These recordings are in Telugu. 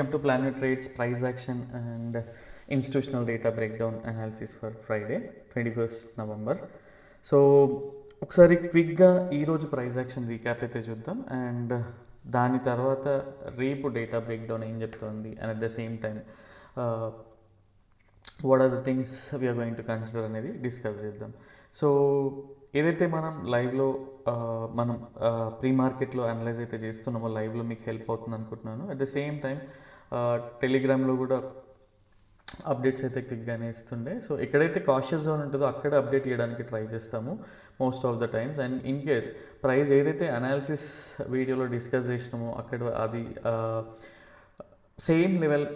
Welcome to Planet Trades price action and institutional data breakdown analysis for Friday 21st November. So ఒకసారి క్విక్గా ఈరోజు ప్రైస్ యాక్షన్ రీక్యాప్ అయితే చూద్దాం అండ్ దాని తర్వాత రేపు డేటా బ్రేక్డౌన్ ఏం చెప్తుంది and at the same time what are the things we're going to consider అనేది డిస్కస్ చేద్దాం. సో ఏదైతే మనం లైవ్లో మనం ప్రీ మార్కెట్లో అనలైజ్ అయితే చేస్తున్నామో లైవ్లో మీకు హెల్ప్ అవుతుంది అనుకుంటున్నాను. అట్ ద సేమ్ టైం టెలిగ్రామ్లో కూడా అప్డేట్స్ అయితే క్విక్గానే ఇస్తుండే. సో ఎక్కడైతే కాషియస్ జోన్ ఉంటుందో అక్కడ అప్డేట్ చేయడానికి ట్రై చేస్తాము most of the times. And in case price ఏదైతే అనాలిసిస్ వీడియోలో డిస్కస్ చేసినామో అక్కడ అది same level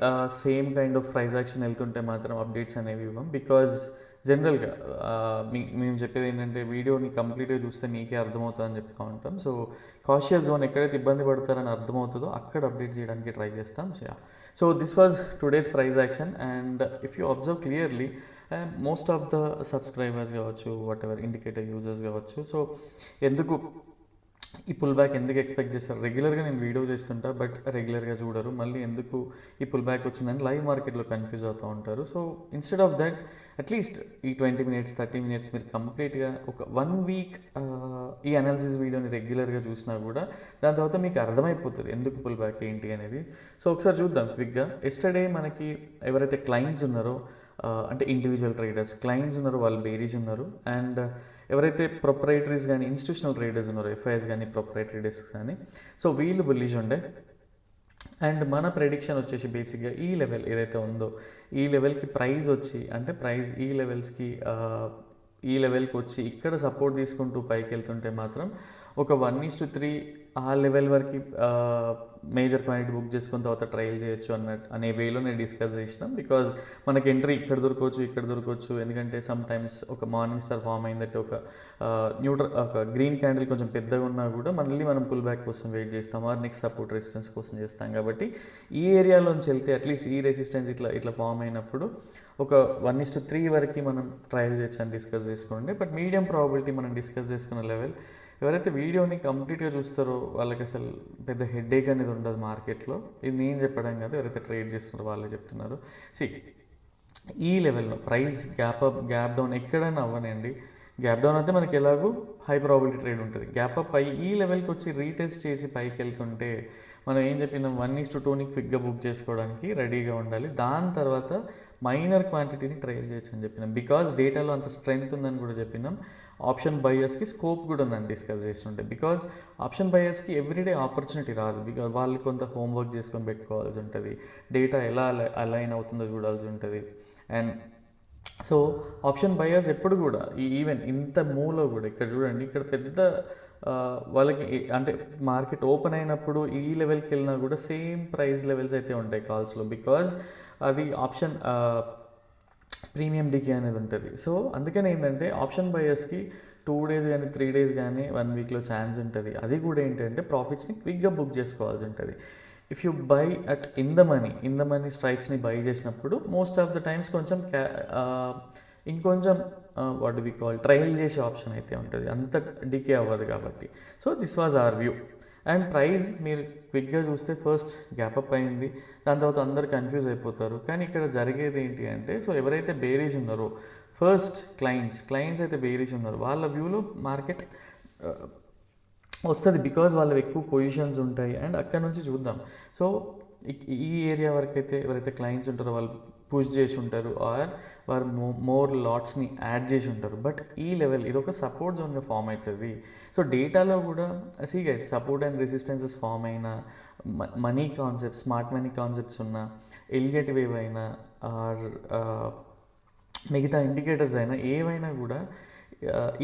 same kind of price action వెళ్తుంటే మాత్రం అప్డేట్స్ అనేవి ఇవ్వం. బికాజ్ జనరల్గా మేము చెప్పేది ఏంటంటే వీడియోని కంప్లీట్గా చూస్తే మీకే అర్థమవుతుందని చెప్తూ ఉంటాం. సో కాషియస్ జోన్ ఎక్కడైతే ఇబ్బంది పడతారని అర్థమవుతుందో అక్కడ అప్డేట్ చేయడానికి ట్రై చేస్తాం. So this was today's price action and if you observe clearly most of the subscribers కావచ్చు, వాట్ ఎవర్ ఇండికేటర్ యూజర్స్ కావచ్చు, సో ఎందుకు ఈ పుల్ బ్యాక్ ఎందుకు ఎక్స్పెక్ట్ చేస్తారు? రెగ్యులర్గా నేను వీడియో చేస్తుంటా బట్ రెగ్యులర్గా చూడరు. మళ్ళీ ఎందుకు ఈ పుల్ బ్యాక్ వచ్చిందని లైవ్ మార్కెట్లో కన్ఫ్యూజ్ అవుతూ ఉంటారు. So instead of that at least ఈ 20 minutes 30 minutes మీరు కంప్లీట్గా ఒక 1 week ఈ అనాలిసిస్ వీడియోని రెగ్యులర్గా చూసినా కూడా దాని తర్వాత మీకు అర్థమైపోతుంది ఎందుకు పుల్ బ్యాక్ ఏంటి అనేది. సో ఒకసారి చూద్దాం క్విక్గా. ఎస్టర్డే మనకి ఎవరైతే క్లయింట్స్ ఉన్నారో అంటే ఇండివిజువల్ ట్రేడర్స్ క్లయింట్స్ ఉన్నారో వాళ్ళు బేరీజ్ ఉన్నారు. అండ్ ఎవరైతే ప్రొపరైటరీస్ కానీ ఇన్స్టిట్యూషనల్ ట్రేడర్స్ ఉన్నారో ఎఫ్ఐఎస్ కానీ ప్రొపరైటరీ డెస్క్ కానీ సో వీళ్ళు బుల్లిష్ ఉండే. అండ్ మన ప్రెడిక్షన్ వచ్చేసి బేసిక్గా ఈ లెవెల్ ఏదైతే ఉందో ఈ లెవెల్కి ప్రైస్ వచ్చి అంటే ప్రైస్ ఈ లెవెల్స్కి ఈ లెవెల్కి వచ్చి ఇక్కడ సపోర్ట్ తీసుకుంటూ పైకి వెళ్తుంటే మాత్రం ఒక 1:3 ఆ లెవెల్ వరకు మేజర్ క్వాంటిటీ బుక్ చేసుకున్న తర్వాత ట్రయల్ చేయొచ్చు అనే వేలో నేను డిస్కస్ చేసినాం. బికాజ్ మనకి ఎంట్రీ ఇక్కడ దొరకవచ్చు ఎందుకంటే సమ్ టైమ్స్ ఒక మార్నింగ్ స్టార్ ఫామ్ అయిందంటే ఒక ఒక గ్రీన్ క్యాండిల్ కొంచెం పెద్దగా ఉన్నా కూడా మళ్ళీ మనం పుల్ బ్యాక్ కోసం వెయిట్ చేస్తాం ఆర్ నెక్స్ట్ సపోర్ట్ రెసిస్టెన్స్ కోసం చేస్తాం. కాబట్టి ఈ ఏరియాలోంచి వెళ్తే అట్లీస్ట్ ఈ రెసిస్టెన్స్ ఇట్లా ఫామ్ అయినప్పుడు ఒక 1:3 వరకు మనం ట్రయల్ చేయొచ్చు అని డిస్కస్ చేసుకోండి. బట్ మీడియం ప్రాబిలిటీ మనం డిస్కస్ చేసుకున్న లెవెల్ ఎవరైతే వీడియోని కంప్లీట్గా చూస్తారో వాళ్ళకి అసలు పెద్ద హెడ్ఏక్ అనేది ఉండదు మార్కెట్లో. ఇది నేను చెప్పడం కాదు, ఎవరైతే ట్రేడ్ చేస్తున్నారో వాళ్ళే చెప్తున్నారు. ఈ లెవెల్లో ప్రైస్ గ్యాప్ డౌన్ ఎక్కడైనా అవ్వనండి. గ్యాప్ డౌన్ అయితే మనకి ఎలాగో హై ప్రాబిలిటీ ట్రేడ్ ఉంటుంది. గ్యాప్ అప్ అయ్యి ఈ లెవెల్కి వచ్చి రీటెస్ట్ చేసి పైకి వెళ్తుంటే మనం ఏం చెప్పినాం 1:2ని క్విక్గా బుక్ చేసుకోవడానికి రెడీగా ఉండాలి. దాని తర్వాత మైనర్ క్వాంటిటీని ట్రయల్ చేయొచ్చు అని చెప్పినాం. బికాజ్ డేటాలో అంత స్ట్రెంగ్త్ ఉందని కూడా చెప్పినాం. ఆప్షన్ బయర్స్కి స్కోప్ కూడా ఉందని డిస్కస్ చేస్తుంటే బికాజ్ ఆప్షన్ బయర్స్కి ఎవ్రీడే ఆపర్చునిటీ రాదు. బికాజ్ వాళ్ళు కొంత హోంవర్క్ చేసుకొని పెట్టుకోవాల్సి ఉంటుంది, డేటా ఎలా అలైన్ అవుతుందో చూడాల్సి ఉంటుంది. అండ్ సో ఆప్షన్ బయర్స్ ఎప్పుడు కూడా ఈవెన్ ఇంత మూవ్లో కూడా ఇక్కడ చూడండి, ఇక్కడ పెద్ద వాళ్ళకి అంటే మార్కెట్ ఓపెన్ అయినప్పుడు ఈ లెవెల్కి వెళ్ళినా కూడా సేమ్ ప్రైస్ లెవెల్స్ అయితే ఉంటాయి కాల్స్లో. బికాజ్ అది ఆప్షన్ ప్రీమియం డికే అనేది ఉంటుంది. సో అందుకని ఏంటంటే ఆప్షన్ బయర్స్కి 2 days కానీ 3 days కానీ 1 weekలో ఛాన్స్ ఉంటుంది. అది కూడా ఏంటంటే ప్రాఫిట్స్ని క్విక్గా బుక్ చేసుకోవాల్సి ఉంటుంది. If you buy at in the money స్ట్రైక్స్ని బై చేసినప్పుడు మోస్ట్ ఆఫ్ ద టైమ్స్ కొంచెం ఇంకొంచెం వాట్ వి కాల్ ట్రయల్ చేసే ఆప్షన్ అయితే ఉంటుంది, అంత డికే అవ్వదు కాబట్టి. So this was our view. And price మీరు క్విక్గా చూస్తే ఫస్ట్ గ్యాప్ అప్ అయింది, దాని తర్వాత అందరు కన్ఫ్యూజ్ అయిపోతారు. కానీ ఇక్కడ జరిగేది ఏంటి అంటే సో ఎవరైతే బేరీజ్ ఉన్నారో ఫస్ట్ క్లయింట్స్ అయితే బేరీజ్ ఉన్నారు వాళ్ళ వ్యూలో మార్కెట్ వస్తుంది. బికాజ్ వాళ్ళవి ఎక్కువ పొజిషన్స్ ఉంటాయి. అండ్ అక్కడ నుంచి చూద్దాం. సో ఈ ఏరియా వరకు అయితే ఎవరైతే క్లయింట్స్ ఉంటారో వాళ్ళు పుష్ చేసి ఉంటారు ఆర్ వారు మోర్ లాట్స్ని యాడ్ చేసి ఉంటారు. బట్ ఈ లెవెల్ ఇది ఒక సపోర్ట్ జోన్గా ఫామ్ అవుతుంది. సో డేటాలో కూడా guys support and resistances form అయినా money concepts smart money concepts ఉన్న ఎలియట్ వేవ్ అయినా ఆర్ మిగతా ఇండికేటర్స్ అయినా ఏవైనా కూడా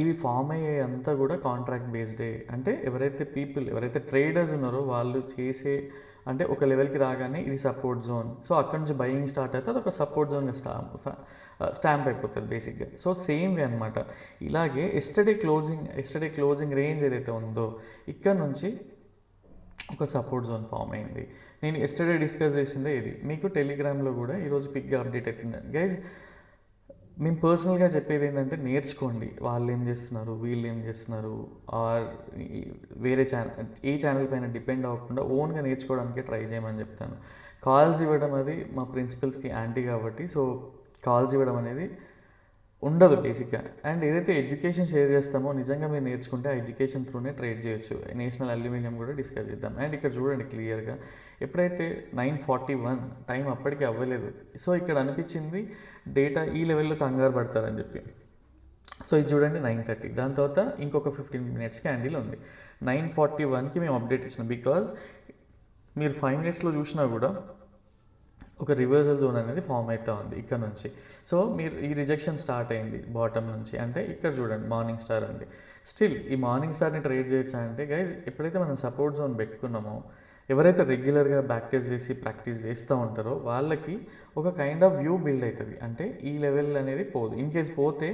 ఇవి ఫామ్ అయ్యే అంతా కూడా కాంట్రాక్ట్ బేస్డే. అంటే ఎవరైతే ట్రేడర్స్ ఉన్నారో వాళ్ళు చేసే అంటే ఒక లెవెల్కి రాగానే ఇది సపోర్ట్ జోన్, సో అక్కడ నుంచి బయింగ్ స్టార్ట్ అయితే అది ఒక సపోర్ట్ జోన్గా స్టాంప్ అయిపోతుంది బేసిక్గా. సో సేమ్ వే అనమాట. ఇలాగే ఎస్టర్డే క్లోజింగ్ రేంజ్ ఏదైతే ఉందో ఇక్కడ నుంచి ఒక సపోర్ట్ జోన్ ఫామ్ అయింది. నేను ఎస్టర్డే డిస్కస్ చేసిందే ఇది. మీకు టెలిగ్రామ్లో కూడా ఈరోజు పిక్గా అప్డేట్ అవుతుంది గైజ్. మేము పర్సనల్గా చెప్పేది ఏంటంటే నేర్చుకోండి, వాళ్ళు ఏం చేస్తున్నారు వీళ్ళు ఏం చేస్తున్నారు ఆర్ వేరే ఛానల్ ఏ ఛానల్ పైన డిపెండ్ అవ్వకుండా ఓన్గా నేర్చుకోవడానికి ట్రై చేయమని చెప్తాను. కాల్స్ ఇవ్వడం అది మా ప్రిన్సిపల్స్కి యాంటీ కాబట్టి, సో కాల్స్ ఇవ్వడం అనేది ఉండదు బేసిక్గా. అండ్ ఏదైతే ఎడ్యుకేషన్ షేర్ చేస్తామో నిజంగా మీరు నేర్చుకుంటే ఆ ఎడ్యుకేషన్ త్రూనే ట్రేడ్ చేయొచ్చు. నేషనల్ అల్యూమినియం కూడా డిస్కస్ చేద్దాం. అండ్ ఇక్కడ చూడండి క్లియర్గా, ఎప్పుడైతే 9:41 టైం అప్పటికి అవ్వలేదు, సో ఇక్కడ అనిపించింది డేటా ఈ లెవెల్లో కంగారు పడతారని చెప్పి. సో ఇది చూడండి 9:30, దాని తర్వాత ఇంకొక 15 minutes క్యాండిల్ ఉంది. 9:41కి మేము అప్డేట్ ఇచ్చినాం. బికాజ్ మీరు 5 minutesలో చూసినా కూడా ఒక రివర్సల్ జోన్ అనేది ఫామ్ అవుతూ ఉంది ఇక్కడ నుంచి. సో మీరు ఈ రిజెక్షన్ స్టార్ట్ అయింది బాటమ్ నుంచి, అంటే ఇక్కడ చూడండి మార్నింగ్ స్టార్ ఉంది. స్టిల్ ఈ మార్నింగ్ స్టార్ని ట్రేడ్ చేయొచ్చా అంటే గైజ్, ఎప్పుడైతే మనం సపోర్ట్ జోన్ పెట్టుకున్నామో, ఎవరైతే రెగ్యులర్గా ప్రాక్టీస్ చేస్తూ ఉంటారో వాళ్ళకి ఒక కైండ్ ఆఫ్ వ్యూ బిల్డ్ అవుతుంది. అంటే ఈ లెవెల్ అనేది పోదు. ఇన్ కేస్ పోతే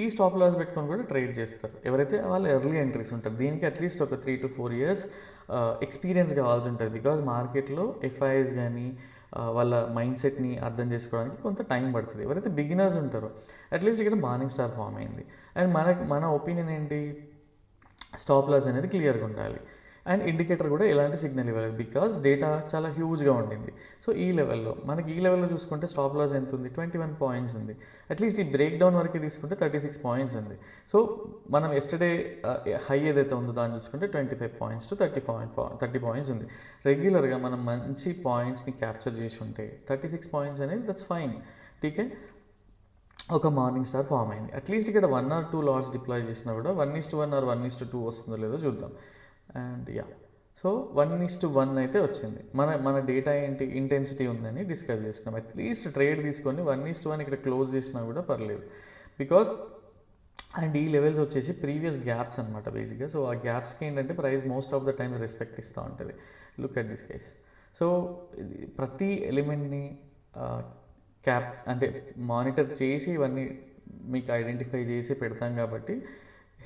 ఈ స్టాప్ లాస్ పెట్టుకొని కూడా ట్రేడ్ చేస్తారు ఎవరైతే వాళ్ళు ఎర్లీ ఎంట్రీస్ ఉంటారు. దీనికి అట్లీస్ట్ ఒక 3 to 4 years ఎక్స్పీరియన్స్ కావాల్సి ఉంటుంది. బికాజ్ మార్కెట్లో ఎఫ్ఐఎస్ కానీ వాళ్ళ మైండ్ సెట్ని అర్థం చేసుకోవడానికి కొంత టైం పడుతుంది. ఎవరైతే బిగినర్స్ ఉంటారో అట్లీస్ట్ ఇక్కడ మార్నింగ్ స్టార్ ఫామ్ అయింది. అండ్ మన ఒపీనియన్ ఏంటి, స్టాప్ లాస్ అనేది క్లియర్గా ఉండాలి. అండ్ ఇండికేటర్ కూడా ఎలాంటి సిగ్నల్ ఇవ్వలేదు, బికాజ్ డేటా చాలా హ్యూజ్గా ఉండింది. సో ఈ లెవెల్లో చూసుకుంటే స్టాప్ లాస్ ఎంత ఉంది, 21 points ఉంది. అట్లీస్ట్ ఈ బ్రేక్ డౌన్ వరకు తీసుకుంటే 36 points ఉంది. సో మనం ఎస్టర్డే హై ఏదైతే ఉందో దాన్ని చూసుకుంటే 25 points to 30 points ఉంది. రెగ్యులర్గా మనం మంచి పాయింట్స్ని క్యాప్చర్ చేసి ఉంటే 36 points అనేది దట్స్ ఫైన్. టీకే, ఒక మార్నింగ్ స్టార్ ఫామ్ అయింది. అట్లీస్ట్ ఇక్కడ 1 or 2 లాట్స్ డిప్లాయ్ చేసినా కూడా 1:1 or 1:2 వస్తుందో లేదో చూద్దాం. అండ్ సో 1:1 అయితే వచ్చింది. మన డేటా ఏంటి, ఇంటెన్సిటీ ఉందని డిస్కస్ చేసుకున్నాం. అట్లీస్ట్ ట్రేడ్ తీసుకొని 1:1 ఇక్కడ క్లోజ్ చేసినా కూడా పర్లేదు. బికాజ్ అండ్ ఈ లెవెల్స్ వచ్చేసి ప్రీవియస్ గ్యాప్స్ అనమాట బేసిక్గా. సో ఆ గ్యాప్స్కి ఏంటంటే price most of the times respect ఇస్తూ ఉంటుంది. Look at this case. So ప్రతి ఎలిమెంట్ని అంటే మానిటర్ చేసి ఇవన్నీ మీకు ఐడెంటిఫై చేసి పెడతాం కాబట్టి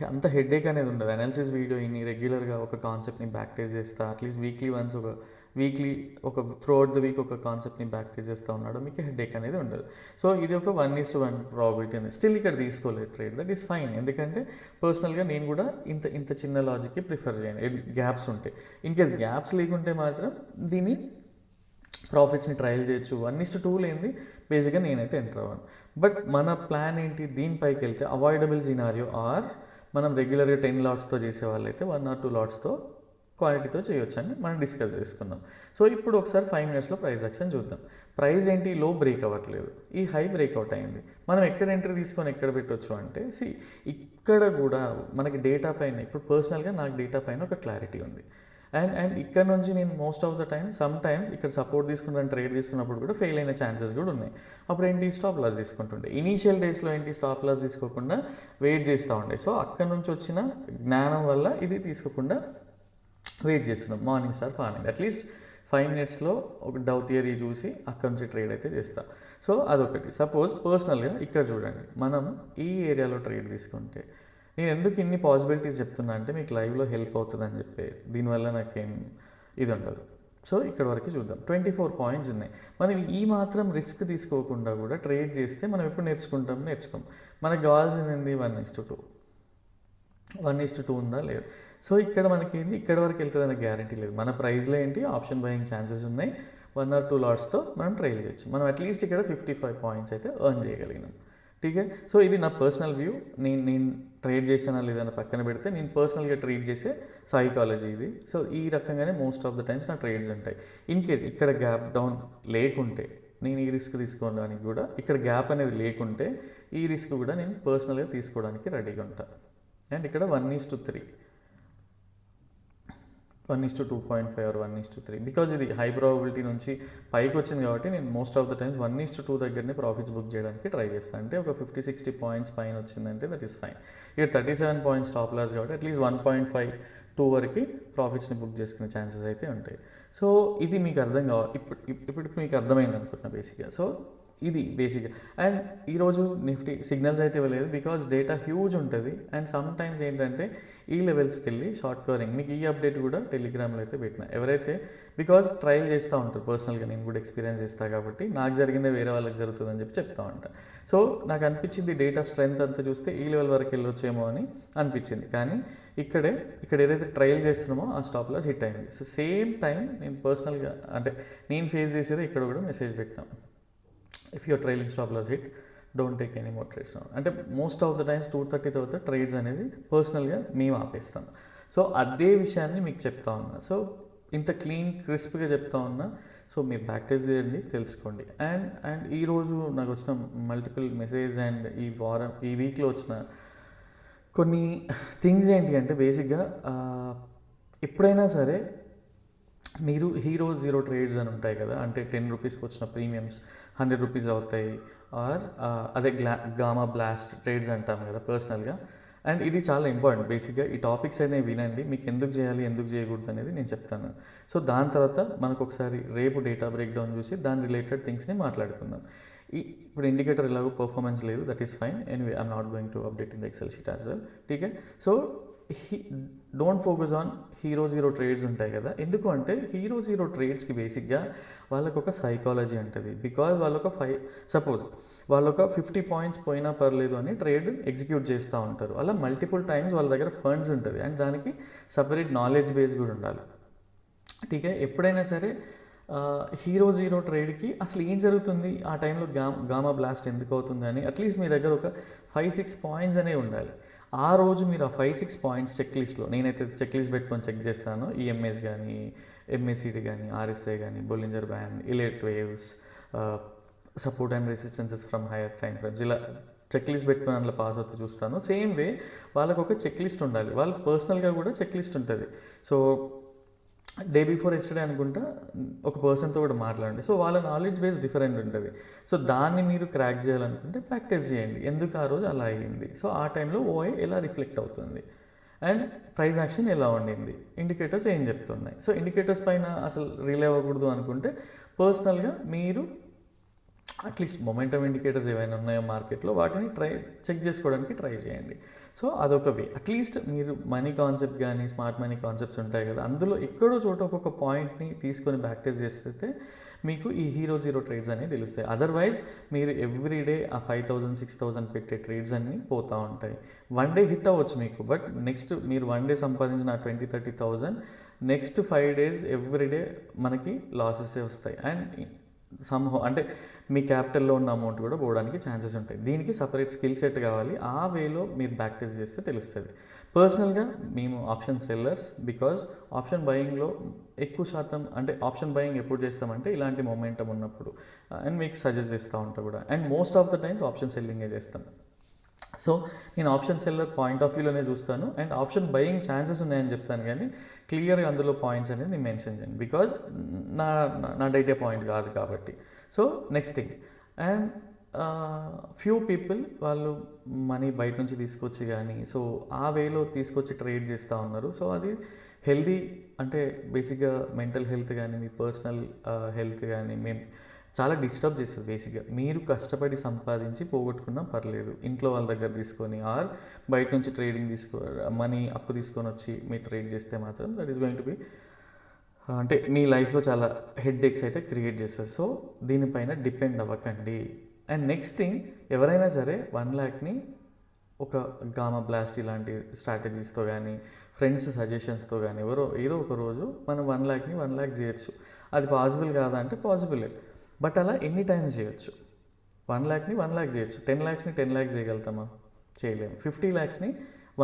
అంత హెడ్ఏక్ అనేది ఉండదు. అనాలిసిస్ వీడియో ఇన్ని రెగ్యులర్గా ఒక కాన్సెప్ట్ని బ్యాక్ టెస్ట్ చేస్తా, అట్లీస్ట్ వీక్లీ వన్స్ ఒక త్రూ అవుట్ ద వీక్ ఒక కాన్సెప్ట్ని బ్యాక్ టెస్ట్ చేస్తూ ఉన్నాడు, మీకు హెడ్ఏక్ అనేది ఉండదు. సో ఇది ఒక 1:1 ప్రాబిలిటీ ఉంది. స్టిల్ ఇక్కడ తీసుకోలేదు ట్రేడ్, దట్ ఈస్ ఫైన్. ఎందుకంటే పర్సనల్గా నేను కూడా ఇంత చిన్న లాజిక్కి ప్రిఫర్ చేయను. గ్యాప్స్ ఉంటాయి, ఇన్ కేస్ గ్యాప్స్ లేకుంటే మాత్రం దీన్ని ప్రాఫిట్స్ని ట్రయల్ చేయొచ్చు. 1:2 లేనిది బేసిక్గా నేనైతే ఎంటర్ అవ్వను. బట్ మన ప్లాన్ ఏంటి, దీనిపైకి వెళ్తే అవాయిడబుల్ సినారియో ఆర్ మనం రెగ్యులర్గా 10 లాట్స్తో చేసే వాళ్ళైతే 1 or 2 లాట్స్తో క్వాలిటీతో చేయొచ్చు అని మనం డిస్కస్ చేసుకుందాం. సో ఇప్పుడు ఒకసారి 5 minutesలో ప్రైస్ యాక్షన్ చూద్దాం. ప్రైస్ ఏంటి, లో బ్రేక్ అవ్వట్లేదు, ఈ హై బ్రేక్అవుట్ అయింది. మనం ఎక్కడ ఎంట్రీ తీసుకొని ఎక్కడ పెట్టవచ్చు అంటే ఇక్కడ కూడా మనకి డేటా పైన, ఇప్పుడు పర్సనల్గా నాకు డేటా పైన ఒక క్లారిటీ ఉంది. అండ్ ఇక్కడ నుంచి నేను most of the time some times ఇక్కడ సపోర్ట్ తీసుకున్నాను, ట్రేడ్ తీసుకున్నప్పుడు కూడా ఫెయిల్ అయిన ఛాన్సెస్ కూడా ఉన్నాయి. అప్పుడు ఏంటి, స్టాప్ లాస్ తీసుకుంటుండే. ఇనీషియల్ డేస్లో ఏంటి, స్టాప్ లాస్ తీసుకోకుండా వెయిట్ చేస్తూ ఉండే. సో అక్కడ నుంచి వచ్చిన జ్ఞానం వల్ల ఇది తీసుకోకుండా వెయిట్ చేస్తున్నాం. మార్నింగ్ స్టార్ ఫార్మింగ్ అట్లీస్ట్ 5 minutesలో ఒక డౌ థియరీ చూసి అక్కడ నుంచి ట్రేడ్ అయితే చేస్తా. సో అదొకటి. సపోజ్ పర్సనల్గా ఇక్కడ చూడండి, మనం ఈ ఏరియాలో ట్రేడ్ తీసుకుంటే, నేను ఎందుకు ఇన్ని పాసిబిలిటీస్ చెప్తున్నా అంటే మీకు లైవ్లో హెల్ప్ అవుతుందని చెప్పి, దీనివల్ల నాకేం ఇది ఉండదు. సో ఇక్కడ వరకు చూద్దాం. 24 points ఉన్నాయి. మనం ఈ మాత్రం రిస్క్ తీసుకోకుండా కూడా ట్రేడ్ చేస్తే మనం ఎప్పుడు నేర్చుకోం. మనకు కావాల్సింది ఏంది, 1:2 ఉందా లేదు. సో ఇక్కడ మనకి ఏంది, ఇక్కడ వరకు వెళ్తుందనే గ్యారంటీ లేదు. మన ప్రైస్లో ఏంటి, ఆప్షన్ బయింగ్ ఛాన్సెస్ ఉన్నాయి. 1 or 2 లాట్స్తో మనం ట్రేడ్ చేయొచ్చు. మనం అట్లీస్ట్ ఇక్కడ 55 points అయితే ఎర్న్ చేయగలిగినాం. ఠీకే. సో ఇది నా పర్సనల్ వ్యూ. నేను ట్రేడ్ చేసానా లేదని పక్కన పెడితే, నేను పర్సనల్గా ట్రేడ్ చేసే సైకాలజీ ఇది. సో ఈ రకంగానే మోస్ట్ ఆఫ్ ద టైమ్స్ నా ట్రేడ్స్ ఉంటాయి. ఇన్ కేస్ ఇక్కడ గ్యాప్ డౌన్ లేకుంటే నేను ఈ రిస్క్ తీసుకోవడానికి కూడా, ఇక్కడ గ్యాప్ అనేది లేకుంటే ఈ రిస్క్ కూడా నేను పర్సనల్గా తీసుకోవడానికి రెడీగా ఉంటాను. అండ్ ఇక్కడ 1:3, 1:2.5 or 1:3, బికాజ్ ఇది హై ప్రాబిలిటీ నుంచి పైకి వచ్చింది కాబట్టి నేను మోస్ట్ ఆఫ్ ద టైమ్స్ 1:2 దగ్గరనే ప్రాఫిట్స్ బుక్ చేయడానికి ట్రై చేస్తాను. అంటే ఒక 50-60 points పైన వచ్చిందంటే దట్ ఈస్ ఫైన్. ఇక్కడ 37 points స్టాప్ లాస్ కాబట్టి అట్లీస్ట్ 1.52 వరకు ప్రాఫిట్స్ని బుక్ చేసుకునే ఛాన్సెస్ అయితే ఉంటాయి. సో ఇది మీకు అర్థం కావాలి, ఇప్పుడు మీకు అర్థమైంది అనుకుంటున్నా బేసిక్గా. సో ఇది బేసిక్గా. అండ్ ఈరోజు నిఫ్టీ సిగ్నల్స్ అయితే ఇవ్వలేదు బికాజ్ డేటా హ్యూజ్ ఉంటుంది. అండ్ సమ్ టైమ్స్ ఏంటంటే ఈ లెవెల్స్కి వెళ్ళి షార్ట్ కవరింగ్, మీకు ఈ అప్డేట్ కూడా టెలిగ్రామ్లో అయితే పెట్టిన, ఎవరైతే బికాజ్ ట్రయల్ చేస్తూ ఉంటారు, పర్సనల్గా నేను కూడా ఎక్స్పీరియన్స్ చేస్తాను కాబట్టి నాకు జరిగిందే వేరే వాళ్ళకి జరుగుతుందని చెప్పి చెప్తా ఉంటా. సో నాకు అనిపించింది డేటా స్ట్రెంత్ అంతా చూస్తే ఈ లెవెల్ వరకు వెళ్ళొచ్చేమో అని అనిపించింది, కానీ ఇక్కడ ఏదైతే ట్రయల్ చేస్తున్నామో ఆ స్టాప్ లాస్ హిట్ అయింది. సో సేమ్ టైం నేను పర్సనల్గా అంటే నేను ఫేస్ చేసేది ఇక్కడ కూడా మెసేజ్ పెట్టినాను, if your trailing stop loss hit don't take any more trades. అంటే మోస్ట్ ఆఫ్ ద టైమ్స్ 2:30 తర్వాత ట్రేడ్స్ అనేది పర్సనల్గా మేము ఆపేస్తాం. సో అదే విషయాన్ని మీకు చెప్తా ఉన్నా. సో ఇంత క్లీన్ క్రిస్ప్గా చెప్తా ఉన్నా. సో మీరు బ్యాక్ టెస్ట్ చేయండి, తెలుసుకోండి. అండ్ ఈరోజు నాకు వచ్చిన మల్టిపుల్ మెసేజ్ అండ్ ఈ వీక్లో వచ్చిన కొన్ని థింగ్స్ ఏంటి అంటే బేసిక్గా ఎప్పుడైనా సరే మీరు హీరో జీరో ట్రేడ్స్ అని ఉంటాయి కదా, అంటే 10 రూపీస్కి వచ్చిన ప్రీమియమ్స్ 100 రూపీస్ అవుతాయి, ఆర్ అదే గామా బ్లాస్ట్ ట్రేడ్స్ అంటాం కదా పర్సనల్గా. అండ్ ఇది చాలా ఇంపార్టెంట్. బేసిక్గా ఈ టాపిక్స్ అనేవి వినండి, మీకు ఎందుకు చేయాలి ఎందుకు చేయకూడదు అనేది నేను చెప్తాను. సో దాని తర్వాత మనకు ఒకసారి రేపు డేటా బ్రేక్ డౌన్ చూసి దాని రిలేటెడ్ థింగ్స్ని మాట్లాడుకుందాం. ఇప్పుడు ఇండికేటర్ ఎలాగో పర్ఫార్మెన్స్ లేదు, that is fine. Anyway I'm not going to update in the Excel sheet as well. ఠీకే. So don't focus on hero zero trades ఉంటాయి కదా. ఎందుకు అంటే హీరో జీరో ట్రేడ్స్కి బేసిక్గా వాళ్ళకు ఒక సైకాలజీ ఉంటుంది. బికాజ్ వాళ్ళొక సపోజ్ వాళ్ళొక 50 పాయింట్స్ పోయినా పర్లేదు అని ట్రేడ్ ఎగ్జిక్యూట్ చేస్తూ ఉంటారు. అలా మల్టిపుల్ టైమ్స్ వాళ్ళ దగ్గర ఫండ్స్ ఉంటుంది అండ్ దానికి సపరేట్ నాలెడ్జ్ బేస్ కూడా ఉండాలి. ఠీకే. ఎప్పుడైనా సరే హీరో జీరో ట్రేడ్కి అసలు ఏం జరుగుతుంది, ఆ టైంలో గామా బ్లాస్ట్ ఎందుకు అవుతుంది అని అట్లీస్ట్ మీ దగ్గర ఒక 5-6 పాయింట్స్ అనేవి ఉండాలి. ఆ రోజు మీరు ఆ 5-6 పాయింట్స్ చెక్ లిస్ట్లో, నేనైతే చెక్ లిస్ట్ పెట్టుకొని చెక్ చేస్తాను, ఈఎంఎస్ కానీ ఎంఎస్సిటీ కానీ ఆర్ఎస్ఐ కానీ Bollinger band ఇలేట్ waves support and resistances from hire time frames, ఇలా చెక్ లిస్ట్ పెట్టుకుని అందులో పాస్ అవుతూ చూస్తాను. సేమ్ వే వాళ్ళకు ఒక చెక్ లిస్ట్ ఉండాలి, వాళ్ళ పర్సనల్గా కూడా చెక్ లిస్ట్ ఉంటుంది. సో డే బిఫోర్ ఎస్టర్డే అనుకుంటా ఒక పర్సన్తో కూడా మాట్లాడండి. సో వాళ్ళ నాలెడ్జ్ బేస్ డిఫరెంట్ ఉంటుంది. సో దాన్ని మీరు క్రాక్ చేయాలనుకుంటే ప్రాక్టీస్ చేయండి, ఎందుకు ఆ రోజు అలా అయ్యింది, సో ఆ టైంలో ఓఐ ఎలా రిఫ్లెక్ట్ అవుతుంది అండ్ ప్రైస్ యాక్షన్ ఎలా ఉండింది, ఇండికేటర్స్ ఏం చెప్తున్నాయి. సో ఇండికేటర్స్ పైన అసలు రిలే అవ్వకూడదు అనుకుంటే పర్సనల్గా మీరు అట్లీస్ట్ మొమెంటమ్ ఇండికేటర్స్ ఏవైనా ఉన్నాయో మార్కెట్లో వాటిని చెక్ చేసుకోవడానికి ట్రై చేయండి. సో అదొక వే. అట్లీస్ట్ మీరు మనీ కాన్సెప్ట్ కానీ స్మార్ట్ మనీ కాన్సెప్ట్స్ ఉంటాయి కదా, అందులో ఎక్కడో చోట ఒక్కొక్క పాయింట్ని తీసుకొని ప్రాక్టీస్ చేస్తే మీకు ఈ హీరో జీరో ట్రేడ్స్ అనేవి తెలుస్తాయి. అదర్వైజ్ మీరు ఎవ్రీడే ఆ 5,000-6,000 పెట్టే ట్రేడ్స్ అన్నీ పోతూ ఉంటాయి. వన్ డే హిట్ అవ్వచ్చు మీకు, బట్ నెక్స్ట్ మీరు వన్ డే సంపాదించిన 20,000-30,000 నెక్స్ట్ 5 days ఎవ్రీడే మనకి లాసెసే వస్తాయి. అండ్ సమ్హౌ అంటే మీ క్యాపిటల్లో ఉన్న అమౌంట్ కూడా పోవడానికి ఛాన్సెస్ ఉంటాయి. దీనికి సపరేట్ స్కిల్ సెట్ కావాలి, ఆ వేలో మీరు ప్రాక్టీస్ చేస్తే తెలుస్తుంది. పర్సనల్గా మేము ఆప్షన్ సెల్లర్స్, బికాజ్ ఆప్షన్ బయింగ్లో ఎక్కువ శాతం అంటే ఆప్షన్ బయింగ్ ఎప్పుడు చేస్తామంటే ఇలాంటి మొమెంటం ఉన్నప్పుడు, అండ్ మీకు సజెస్ట్ చేస్తూ ఉంటా కూడా. And most of the times option సెల్లింగే చేస్తాను. సో నేను ఆప్షన్ సెల్లర్ పాయింట్ ఆఫ్ వ్యూలోనే చూస్తాను అండ్ ఆప్షన్ బయింగ్ ఛాన్సెస్ ఉన్నాయని చెప్తాను, కానీ క్లియర్గా అందులో పాయింట్స్ అనేది నేను మెన్షన్ చేయను, బికాజ్ నా డేటా పాయింట్ కాదు కాబట్టి. So next thing, and few people వాళ్ళు మనీ బయట నుంచి తీసుకొచ్చి కానీ సో ఆ వేలో తీసుకొచ్చి ట్రేడ్ చేస్తూ ఉన్నారు. సో అది హెల్దీ అంటే బేసిక్గా మెంటల్ హెల్త్ కానీ మీ పర్సనల్ హెల్త్ కానీ మేము చాలా డిస్టర్బ్ చేస్తుంది. బేసిక్గా మీరు కష్టపడి సంపాదించి పోగొట్టుకున్నా పర్లేదు, ఇంట్లో వాళ్ళ దగ్గర తీసుకొని ఆర్ బయట నుంచి ట్రేడింగ్ మనీ అప్పు తీసుకొని వచ్చి మీరు ట్రేడ్ చేస్తే మాత్రం that is going to B అంటే మీ లైఫ్లో చాలా హెడ్ ఎక్స్ అయితే క్రియేట్ చేస్తుంది. సో దీనిపైన డిపెండ్ అవ్వకండి. అండ్ నెక్స్ట్ థింగ్, ఎవరైనా సరే 1 lakhని ఒక గామా బ్లాస్ట్ ఇలాంటి స్ట్రాటజీస్తో కానీ ఫ్రెండ్స్ సజెషన్స్తో కానీ ఏదో ఒక రోజు మనం 1 lakhని 1 lakh చేయొచ్చు. అది పాసిబుల్ కాదా అంటే పాసిబులే, బట్ అలా ఎన్ని టైమ్స్ చేయొచ్చు. 1 lakhని 1 lakh చేయొచ్చు, 10 lakhsని 10 lakhs చేయగలుగుతామా? చేయలేము. 50 lakhsని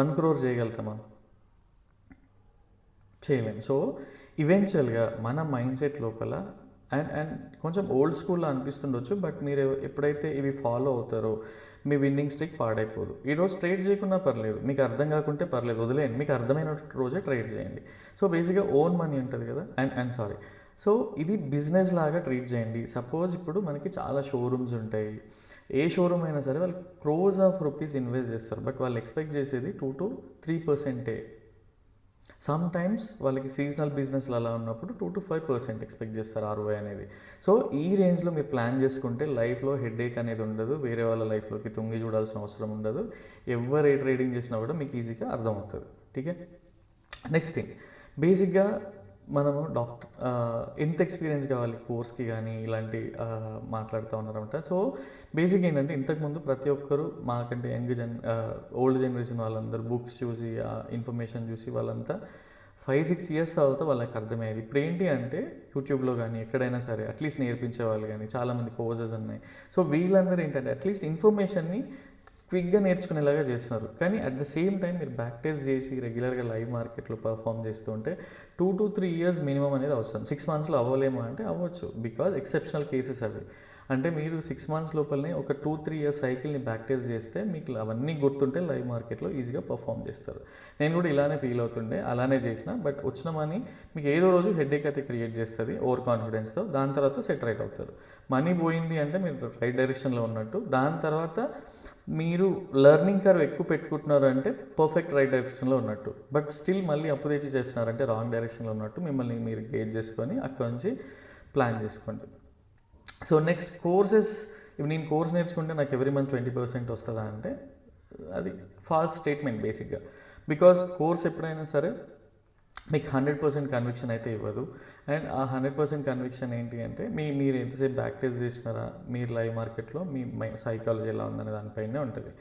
1 crore చేయగలుగుతామా? చేయలేము. సో ఈవెన్చువల్గా మన మైండ్ సెట్ లోపల అండ్ కొంచెం ఓల్డ్ స్కూల్లో అనిపిస్తుండొచ్చు, బట్ మీరు ఎప్పుడైతే ఇవి ఫాలో అవుతారో మీ విన్నింగ్ స్ట్రిక్ పాడైపోదు. ఈరోజు ట్రేడ్ చేయకున్నా పర్లేదు, మీకు అర్థం కాకుంటే పర్లేదు, వదిలేయండి, మీకు అర్థమైన రోజే ట్రేడ్ చేయండి. సో బేసిక్గా ఓన్ మనీ ఉంటుంది కదా, అండ్ సారీ, సో ఇది బిజినెస్ లాగా ట్రీట్ చేయండి. సపోజ్ ఇప్పుడు మనకి చాలా షోరూమ్స్ ఉంటాయి, ఏ షోరూమ్ అయినా సరే వాళ్ళు crores of rupees ఇన్వెస్ట్ చేస్తారు, బట్ వాళ్ళు ఎక్స్పెక్ట్ చేసేది 2 to 3%. సమ్ టైమ్స్ వాళ్ళకి సీజనల్ బిజినెస్లు అలా ఉన్నప్పుడు 2 to 5% ఎక్స్పెక్ట్ చేస్తారు ROI అనేది. సో ఈ రేంజ్లో మీరు ప్లాన్ చేసుకుంటే లైఫ్లో హెడేక్ అనేది ఉండదు, వేరే వాళ్ళ లైఫ్లోకి తొంగి చూడాల్సిన అవసరం ఉండదు, ఎవరు ఏ ట్రేడింగ్ చేసినా కూడా మీకు ఈజీగా అర్థమవుతుంది. ఠీకే. నెక్స్ట్ థింగ్, బేసిక్గా మనము ఎంత ఎక్స్పీరియన్స్ కావాలి కోర్స్కి కానీ ఇలాంటి మాట్లాడుతూ ఉన్నారన్నమాట. సో బేసిక్ ఏంటంటే ఇంతకుముందు ప్రతి ఒక్కరు మాకంటే ఓల్డ్ జనరేషన్ వాళ్ళందరూ బుక్స్ చూసి ఇన్ఫర్మేషన్ చూసి వాళ్ళంతా 5-6 ఇయర్స్ తర్వాత వాళ్ళకి అర్థమయ్యేది. ఇప్పుడు ఏంటి అంటే యూట్యూబ్లో కానీ ఎక్కడైనా సరే అట్లీస్ట్ నేర్పించే వాళ్ళు కానీ చాలామంది కోర్సెస్ ఉన్నాయి. సో వీళ్ళందరూ ఏంటంటే అట్లీస్ట్ ఇన్ఫర్మేషన్ని క్విక్గా నేర్చుకునేలాగా చేస్తున్నారు. కానీ అట్ ద సేమ్ టైం మీరు బ్యాక్ టెస్ట్ చేసి రెగ్యులర్గా లైవ్ మార్కెట్లో పర్ఫామ్ చేస్తూ ఉంటే 2 to 3 ఇయర్స్ మినిమం అనేది అవసరం. 6 monthsలో అవ్వలేమా అంటే అవ్వచ్చు, బికాజ్ ఎక్సెప్షనల్ కేసెస్ అవి. అంటే మీరు 6 months లోపలనే ఒక 2-3 ఇయర్స్ సైకిల్ని బ్యాక్ టెస్ట్ చేస్తే మీకు అవన్నీ గుర్తుంటే లైవ్ మార్కెట్లో ఈజీగా పర్ఫామ్ చేస్తారు. నేను కూడా ఇలానే ఫీల్ అవుతుండే, అలానే చేసిన. బట్ వచ్చిన మనీ మీకు ఏదో రోజు హెడేక్ అయితే క్రియేట్ చేస్తుంది ఓవర్ కాన్ఫిడెన్స్తో. దాని తర్వాత సెట్ రైట్ అవుతారు. మనీ పోయింది అంటే మీరు రైట్ డైరెక్షన్లో ఉన్నట్టు. దాని తర్వాత మీరు లెర్నింగ్ కర్వ్ ఎక్కువ పెట్టుకుంటున్నారు అంటే పర్ఫెక్ట్ రైట్ డైరెక్షన్లో ఉన్నట్టు. బట్ స్టిల్ మళ్ళీ అప్పు తెచ్చి చేస్తున్నారంటే రాంగ్ డైరెక్షన్లో ఉన్నట్టు. మిమ్మల్ని మీరు గేజ్ చేసుకొని అక్కడ నుంచి ప్లాన్ చేసుకోండి. So next courses. ఇప్పుడు నేను కోర్స్ నేర్చుకుంటే నాకు ఎవ్రీ మంత్ 20% వస్తుందా అంటే అది ఫాల్స్ స్టేట్మెంట్ బేసిక్గా. బికాజ్ కోర్స్ ఎప్పుడైనా సరే మీకు 100% కన్విక్షన్ అయితే ఇవ్వదు. అండ్ ఆ 100% కన్విక్షన్ ఏంటి అంటే మీరు ఎంతసేపు బ్యాక్ టెస్ట్ చేసినారా, మీరు లైవ్ మార్కెట్లో మీ సైకాలజీ ఎలా ఉందనే దానిపైనే ఉంటుంది.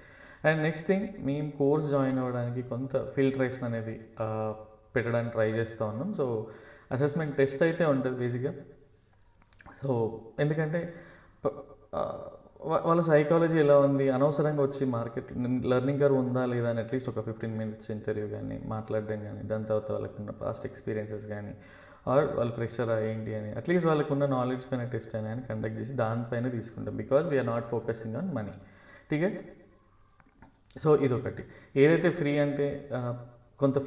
అండ్ నెక్స్ట్ థింగ్, మేము కోర్స్ జాయిన్ అవ్వడానికి కొంత ఫిల్టరేషన్ అనేది పెట్టడానికి ట్రై చేస్తూ ఉన్నాం. సో అసెస్మెంట్ టెస్ట్ అయితే ఉంటుంది బేసిక్గా. సో ఎందుకంటే వాళ్ళ సైకాలజీ ఎలా ఉంది, అనవసరంగా వచ్చి మార్కెట్ లెర్నింగ్ కర్వ్ ఉందా లేదా అని అట్లీస్ట్ ఒక 15 minutes ఇంటర్వ్యూ కానీ మాట్లాడడం కానీ, దాని తర్వాత వాళ్ళకున్న పాస్ట్ ఎక్స్పీరియన్సెస్ కానీ, ఆర్ వాళ్ళు ఫ్రెషరా ఏంటి అని అట్లీస్ట్ వాళ్ళకున్న నాలెడ్జ్ పైన టెస్ట్ అయినా అని కండక్ట్ చేసి దానిపైన తీసుకుంటాం. Because we are not focusing on money. ఠీకే. సో ఇదొకటి. ఏదైతే ఫ్రీ అంటే కొంత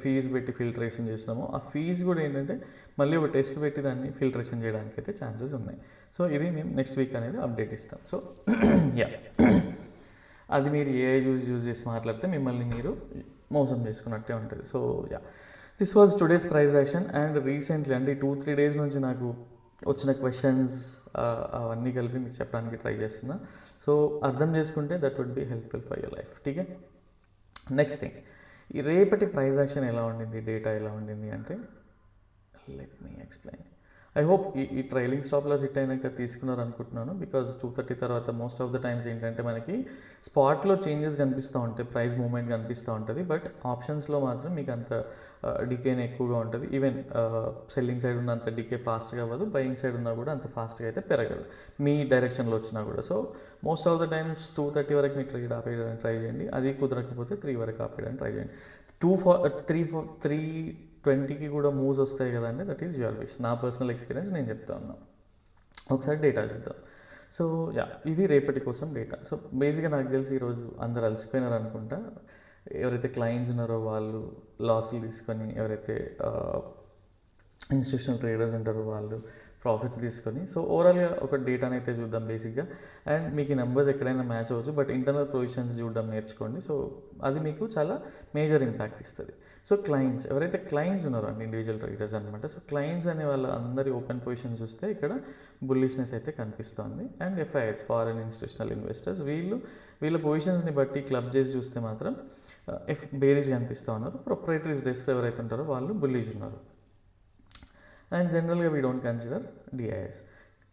ఫీజు పెట్టి ఫిల్టరేషన్ చేసినామో ఆ ఫీజు కూడా ఏంటంటే మళ్ళీ ఒక టెస్ట్ పెట్టి దాన్ని ఫిల్టరేషన్ చేయడానికి అయితే ఛాన్సెస్ ఉన్నాయి. సో ఇది మేము నెక్స్ట్ వీక్ అనేది అప్డేట్ ఇస్తాం. సో యా, అది మీరు ఏఐ యూజ్ చేసి మాట్లాడితే మిమ్మల్ని మీరు మోసం చేసుకున్నట్టే ఉంటుంది. So yeah, this was today's price action. And recently అంటే 2-3 days నుంచి నాకు వచ్చిన క్వశ్చన్స్ అవన్నీ కలిపి మీకు చెప్పడానికి ట్రై చేస్తున్నా. సో అర్థం చేసుకుంటే that would be helpful for your life. ఠీకే. నెక్స్ట్ థింగ్, ఈ రేపటి ప్రైజ్ యాక్షన్ ఎలా ఉండింది, డేటా ఎలా ఉండింది అంటే let me explain. I hope ఈ ట్రైలింగ్ స్టాప్లో హిట్ అయినాక తీసుకున్నారు అనుకుంటున్నాను. బికాజ్ 2:30 తర్వాత మోస్ట్ ఆఫ్ ద టైమ్స్ ఏంటంటే మనకి స్పాట్లో చేంజెస్ కనిపిస్తూ ఉంటాయి, ప్రైస్ మూవ్మెంట్ కనిపిస్తూ ఉంటుంది. బట్ ఆప్షన్స్లో మాత్రం మీకు అంత డికేనే ఎక్కువగా ఉంటుంది. ఈవెన్ సెల్లింగ్ సైడ్ ఉన్న అంత డికే ఫాస్ట్గా అవ్వదు, బయింగ్ సైడ్ ఉన్నా కూడా అంత ఫాస్ట్గా అయితే పెరగదు మీ డైరెక్షన్లో వచ్చినా కూడా. So most of the times 2:30 వరకు మీ ట్రేడ్ ఆపేయడానికి ట్రై చేయండి. అది కుదరకపోతే 3 వరకు ఆపేయడానికి ట్రై చేయండి. 3:20కి కూడా మూవ్స్ వస్తాయి కదండి, దట్ ఈస్ యువర్ విష్. నా పర్సనల్ ఎక్స్పీరియన్స్ నేను చెప్తా ఉన్నాను. ఒకసారి డేటా చూద్దాం. సో యా, ఇది రేపటి కోసం డేటా. సో బేసిక్గా నాకు తెలిసి ఈరోజు అందరు అలసిపోయినారు అనుకుంటా. ఎవరైతే క్లయింట్స్ ఉన్నారో వాళ్ళు లాస్లు తీసుకొని, ఎవరైతే ఇన్స్టిట్యూషనల్ ట్రేడర్స్ ఉంటారో వాళ్ళు ప్రాఫిట్స్ తీసుకొని. సో ఓవరాల్గా ఒక డేటాని అయితే చూద్దాం బేసిక్గా. అండ్ మీకు ఈ నెంబర్స్ ఎక్కడైనా మ్యాచ్ అవ్వచ్చు, బట్ ఇంటర్నల్ పొజిషన్స్ చూడడం నేర్చుకోండి. సో అది మీకు చాలా మేజర్ ఇంపాక్ట్ ఇస్తుంది. సో క్లయింట్స్, ఎవరైతే క్లయింట్స్ ఉన్నారో అంటే ఇండివిజువల్ ట్రేడర్స్ అనమాట. సో క్లయింట్స్ అనే వాళ్ళ అందరి ఓపెన్ పొజిషన్ చూస్తే ఇక్కడ బుల్లిష్నెస్ అయితే కనిపిస్తుంది. And FIIs, foreign institutional investors, వీళ్ళ పొజిషన్స్ని బట్టి క్లబ్ చేసి చూస్తే మాత్రం బేరీజ్ కనిపిస్తూ ఉన్నారు. ప్రొప్రైటరీస్ డెస్క్ ఎవరైతే ఉంటారో వాళ్ళు బుల్లిష్ ఉన్నారు. అండ్ జనరల్గా వీ డోంట్ కన్సిడర్ DIS.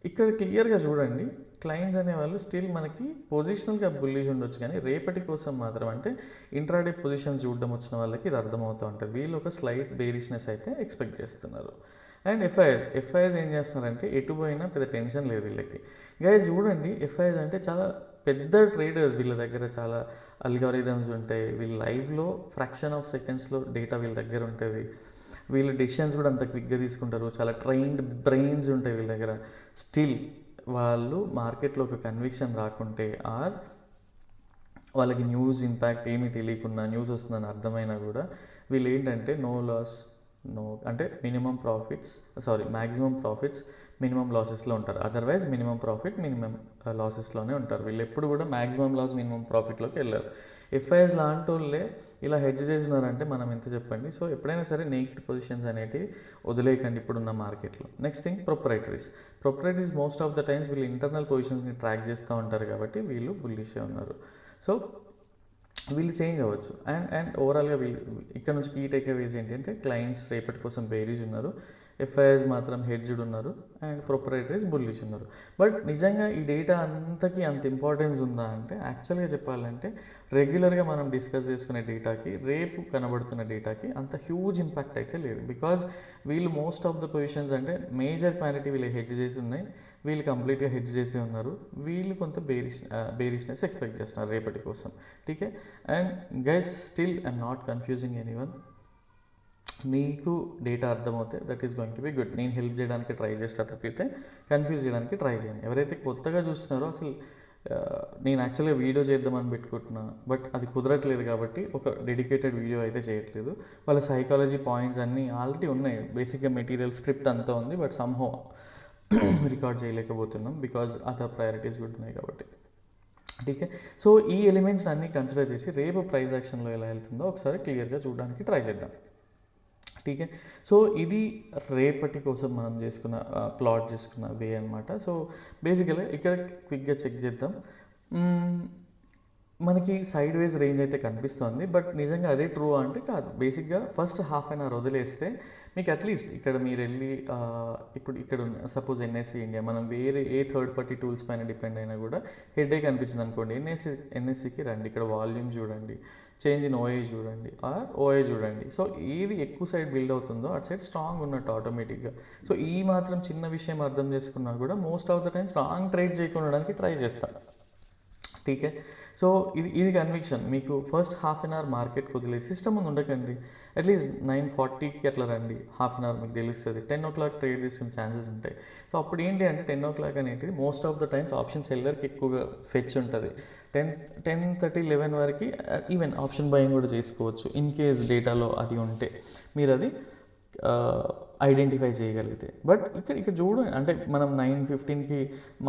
ఇక్కడ క్లియర్గా చూడండి, క్లయింట్స్ అనేవాళ్ళు స్టిల్ మనకి పొజిషనల్గా బుల్లిష్ ఉండొచ్చు, కానీ రేపటి కోసం మాత్రం అంటే ఇంట్రాడే పొజిషన్స్ చూడడం వచ్చిన వాళ్ళకి ఇది అర్థమవుతూ ఉంటుంది. వీళ్ళు ఒక స్లైట్ బేరిష్నెస్ అయితే ఎక్స్పెక్ట్ చేస్తున్నారు. అండ్ FIIs ఏం చేస్తున్నారంటే ఎటు పోయినా పెద్ద టెన్షన్ లేదు వీళ్ళకి. గైస్ చూడండి, FIIs అంటే చాలా పెద్ద ట్రేడర్స్, వీళ్ళ దగ్గర చాలా అల్గారిథమ్స్ ఉంటాయి. వీళ్ళు లైవ్లో ఫ్రాక్షన్ ఆఫ్ సెకండ్స్లో డేటా వీళ్ళ దగ్గర ఉంటుంది. వీళ్ళు డెసిషన్స్ కూడా అంత క్విక్గా తీసుకుంటారు. చాలా ట్రైన్డ్ బ్రెయిన్స్ ఉంటాయి వీళ్ళ దగ్గర. స్టిల్ వాళ్ళు మార్కెట్లో ఒక కన్విక్షన్ రాకుంటే, ఆర్ వాళ్ళకి న్యూస్ ఇంపాక్ట్ ఏమీ తెలియకుండా న్యూస్ వస్తుందని అర్థమైనా కూడా వీళ్ళు ఏంటంటే అంటే మ్యాక్సిమం ప్రాఫిట్స్ మినిమం లాసెస్లో ఉంటారు. అదర్వైజ్ మినిమం ప్రాఫిట్ మినిమం లాసెస్లోనే ఉంటారు. వీళ్ళు ఎప్పుడు కూడా మ్యాక్సిమం లాస్ మినిమం ప్రాఫిట్లోకి వెళ్ళారు. ఎఫ్ఐఎస్ లాంటి వాళ్ళే ఇలా హెడ్జ్ చేస్తున్నారంటే మనం ఎంత చెప్పండి. సో ఎప్పుడైనా సరే నేక్డ్ పొజిషన్స్ అనేటివి వదిలేయకండి ఇప్పుడున్న మార్కెట్లో. Next thing proprietaries most of the times వీళ్ళు ఇంటర్నల్ పొజిషన్స్ని ట్రాక్ చేస్తూ ఉంటారు కాబట్టి వీళ్ళు బుల్లిష్గా ఉన్నారు. సో వీళ్ళు చేంజ్ అవ్వచ్చు. అండ్ ఓవరాల్గా వీళ్ళు ఇక్కడ నుంచి కీ టేక్అవేస్ ఏంటి అంటే క్లయింట్స్ రేపటి కోసం బేరీజ్ ఉన్నారు, ఎఫ్ఐఎస్ మాత్రం హెడ్జ్డ్ ఉన్నారు, అండ్ ప్రొప్రైటరీస్ బుల్లిష్ ఉన్నారు. బట్ నిజంగా ఈ డేటా అంతకి అంత ఇంపార్టెన్స్ ఉందా అంటే యాక్చువల్గా చెప్పాలంటే రెగ్యులర్గా మనం డిస్కస్ చేసుకునే డేటాకి రేపు కనబడుతున్న డేటాకి అంత హ్యూజ్ ఇంపాక్ట్ అయితే లేదు. బికాజ్ వీళ్ళు మోస్ట్ ఆఫ్ ద పొజిషన్స్ అంటే మేజర్ క్వాంటిటీ వీళ్ళు హెడ్జ్ చేసి ఉన్నాయి, వీళ్ళు కంప్లీట్గా హెడ్జ్ చేసి ఉన్నారు, వీళ్ళు కొంత బేరిష్నెస్ ఎక్స్పెక్ట్ చేస్తున్నారు రేపటి కోసం. ఠీకే. And guys still I'm not confusing anyone. మీకు డేటా అర్థమవుతే that is going to be good. నేను హెల్ప్ చేయడానికి ట్రై చేస్తా తప్పితే కన్ఫ్యూజ్ చేయడానికి ట్రై చేయండి. ఎవరైతే కొత్తగా చూస్తున్నారో అసలు నేను యాక్చువల్గా వీడియో చేద్దామని పెట్టుకుంటున్నా, బట్ అది కుదరట్లేదు కాబట్టి ఒక డెడికేటెడ్ వీడియో అయితే చేయట్లేదు. వాళ్ళ సైకాలజీ పాయింట్స్ అన్నీ ఆల్రెడీ ఉన్నాయి, బేసిక్గా మెటీరియల్ స్క్రిప్ట్ అంతా ఉంది, బట్ సమ్హౌ రికార్డ్ చేయలేకపోతున్నాం బికాజ్ అదర్ ప్రయారిటీస్ కూడా ఉన్నాయి కాబట్టి. ఠీకే. సో ఈ ఎలిమెంట్స్ అన్నీ కన్సిడర్ చేసి రేపు ప్రైస్ యాక్షన్లో ఎలా వెళ్తుందో ఒకసారి క్లియర్గా చూడడానికి ట్రై చేద్దాం. ఠీకే. సో ఇది రేపటి కోసం మనం ప్లాట్ చేసుకున్న వే అనమాట. సో బేసికల్గా ఇక్కడ క్విక్గా చెక్ చేద్దాం. మనకి సైడ్ వేస్ రేంజ్ అయితే కనిపిస్తుంది, బట్ నిజంగా అదే ట్రూ అంటే కాదు. బేసిక్గా ఫస్ట్ హాఫ్ అన్ అవర్ వదిలేస్తే మీకు అట్లీస్ట్ ఇక్కడ మీరు వెళ్ళి ఇప్పుడు ఇక్కడ సపోజ్ ఎన్ఎస్సి ఇండియా, మనం వేరే ఏ థర్డ్ పార్టీ టూల్స్ పైన డిపెండ్ అయినా కూడా హెడేక్ అనిపించింది అనుకోండి, ఎన్ఎస్సికి రండి, ఇక్కడ వాల్యూమ్ చూడండి, చేంజ్ ఇన్ ఓఏ చూడండి, ఆర్ ఓఏ చూడండి. సో ఏది ఎక్కువ సైడ్ బిల్డ్ అవుతుందో అటు సైడ్ స్ట్రాంగ్ ఉన్నట్టు ఆటోమేటిక్గా. సో ఈ మాత్రం చిన్న విషయం అర్థం చేసుకున్నా కూడా most of the time strong trade చేయకుండా ట్రై చేస్తాను. ఠీకే. సో ఇది కన్విక్షన్. మీకు ఫస్ట్ హాఫ్ అన్ అవర్ మార్కెట్కి వదిలేసి సిస్టమ్ ముందు ఉండకండి, అట్లీస్ట్ 9:40కి అట్లా రండి, హాఫ్ అన్ అవర్ మీకు తెలుస్తుంది. 10 o'clock ట్రేడ్ తీసుకునే ఛాన్సెస్ ఉంటాయి. సో అప్పుడు ఏంటి అంటే 10 o'clock అనేది most of the times option సెల్లర్కి ఎక్కువగా ఫెచ్ ఉంటుంది. 10:30, 11 వరకు ఈవెన్ ఆప్షన్ బయింగ్ కూడా చేసుకోవచ్చు ఇన్ కేస్ డేటాలో అది ఉంటే, మీరు అది ఐడెంటిఫై చేయగలిగితే. బట్ ఇక్కడ చూడండి, అంటే మనం 9:15కి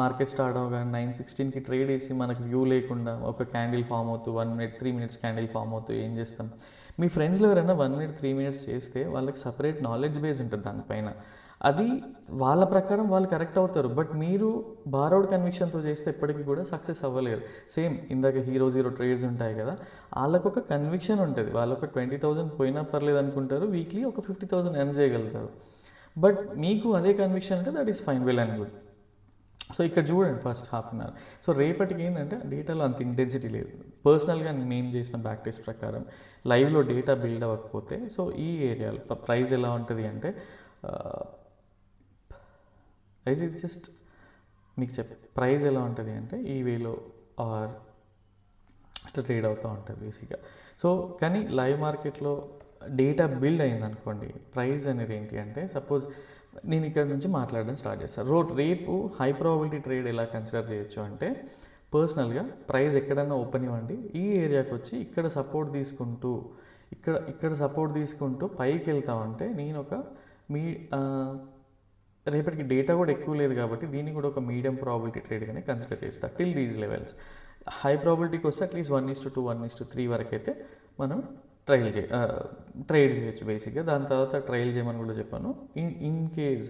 మార్కెట్ స్టార్ట్ అవ్వగానే 9:16కి ట్రేడ్ వేసి మనకు వ్యూ లేకుండా ఒక క్యాండిల్ ఫామ్ అవుతూ 1 minute 3 minutes క్యాండిల్ ఫామ్ అవుతూ ఏం చేస్తాం? మీ ఫ్రెండ్స్లో ఎవరైనా 1 minute 3 minutes చేస్తే వాళ్ళకి సపరేట్ నాలెడ్జ్ బేస్ ఉంటుంది దానిపైన, అది వాళ్ళ ప్రకారం వాళ్ళు కరెక్ట్ అవుతారు. బట్ మీరు బారోడ్ కన్విక్షన్తో చేస్తే ఎప్పటికీ కూడా సక్సెస్ అవ్వలేరు. సేమ్ ఇందాక హీరో జీరో ట్రేడ్స్ ఉంటాయి కదా, వాళ్ళకు ఒక కన్విక్షన్ ఉంటుంది, వాళ్ళొక 20,000 పోయినా పర్లేదు అనుకుంటారు, వీక్లీ ఒక 50,000 ఎర్న్ చేయగలుగుతారు. బట్ మీకు అదే కన్విక్షన్ అంటే that is fine, well and good. So ఇక్కడ చూడండి first half an hour. So రేపటికి ఏంటంటే డేటాలో అంత ఇంటెన్సిటీ లేదు. పర్సనల్గా నేను చేసిన బ్యాక్ టెస్ట్ ప్రకారం లైవ్లో డేటా బిల్డ్ అవ్వకపోతే, సో ఈ ఏరియాలో ప్రైస్ ఎలా ఉంటుంది అంటే ఇది జస్ట్ మీకు ప్రైస్ ఎలా ఉంటుంది అంటే ఈ వేలో ఆర్ ట్రేడ్ అవుతూ ఉంటుంది బేసిక్గా. సో కానీ లైవ్ మార్కెట్లో డేటా బిల్డ్ అయింది అనుకోండి, ప్రైస్ అనేది ఏంటి అంటే సపోజ్ నేను ఇక్కడ నుంచి మాట్లాడడం స్టార్ట్ చేస్తాను. రేపు హై ప్రాబిలిటీ ట్రేడ్ ఎలా కన్సిడర్ చేయొచ్చు అంటే పర్సనల్గా ప్రైస్ ఎక్కడన్నా ఓపెన్ ఇవ్వండి, ఈ ఏరియాకి వచ్చి ఇక్కడ సపోర్ట్ తీసుకుంటూ పైకి వెళ్తామంటే నేను ఒక రేపటికి డేటా కూడా ఎక్కువ లేదు కాబట్టి దీన్ని కూడా ఒక మీడియం ప్రాబిలిటీ ట్రేడ్గానే కన్సిడర్ చేస్తాను టిల్ దీస్ లెవెల్స్. హై ప్రాబిలిటీకి వస్తే అట్లీస్ట్ 1:2, 1:3 వరకు అయితే మనం ట్రేడ్ చేయొచ్చు బేసిక్గా. దాని తర్వాత ట్రయల్ చేయమని కూడా చెప్పాను. ఇన్ కేస్